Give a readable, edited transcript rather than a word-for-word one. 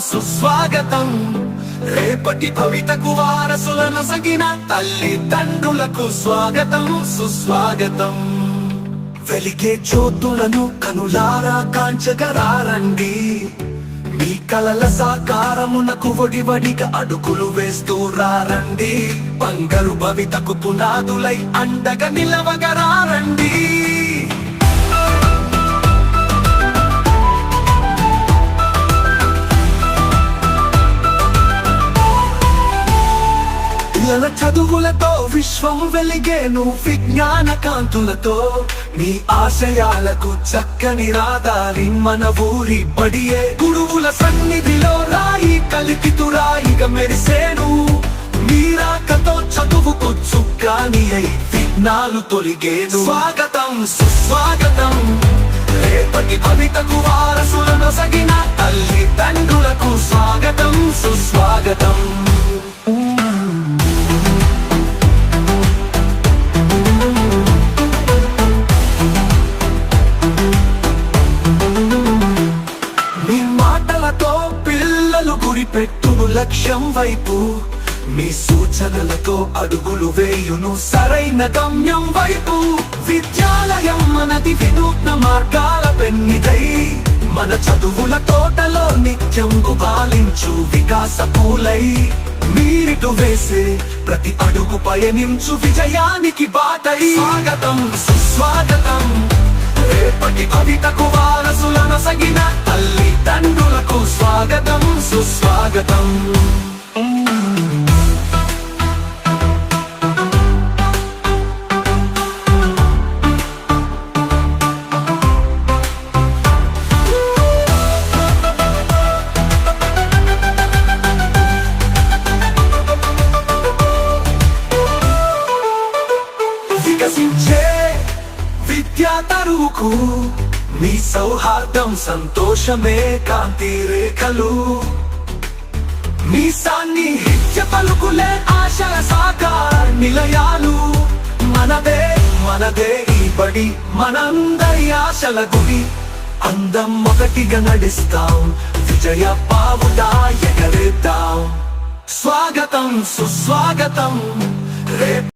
సుస్వాగతం రేపటి భవితకు వారసులను సగిన తల్లిదండ్రులకు స్వాగతం సుస్వాగతం వెలిగే జ్యోతులను కనులారా కాంచగరారండి మీ కలల సాకారమునకు వడివడిగా అడుగులు వేస్తూ రారండి బంగారు భవితకు పునాదులై అండగా నిలవగరారండి పిల్లల చదువులతో విశ్వం వెలిగేను విజ్ఞాన కాంతులతో మీ ఆశయాలకు చక్కని రాదారి మన ఊరి బడియే గురువుల సన్నిధిలో రాయి కలిపితురాయిగా మెరిసేను మీరాకతో చదువుకు చుక్కాని అయి విఘ్నాలు తొలిగేను స్వాగతం సుస్వాగతం రేపటి భవితకు వారసులను సగిన తల్లిదండ్రులకు స్వాగతం సుస్వాగతం గురిపెట్టును లక్ష్యం వైపు మీ సూచనలతో అడుగులు వేయును సరైన గమ్యం వైపు విద్యాలయం మనది వినూత్న మార్గాల పెన్నిదై మన చదువుల తోటలో నిత్యం గుబాలించు వికాస పూలై మీరిటు వేసే ప్రతి అడుగు పయనించు విజయానికి బాటై స్వాగతం సుస్వాగతం రేపటి భవితకు వారసులను సగిన తల్లిదండ్రులకు స్వాగతం సుస్వాగతం వికసించే విద్యా తరువుకు మీ సౌహార్దం సంతోషమే కాంతి రేఖలు మీ సాన్నిహిత్య పలుకులే ఆశల సాకార నిలయాలు మనదే మనదే ఈ బడి మనందరి ఆశల గుడి అందం ఒకటిగా నడిస్తాం విజయ పావులా ఎగరేద్దాం స్వాగతం సుస్వాగతం రేపు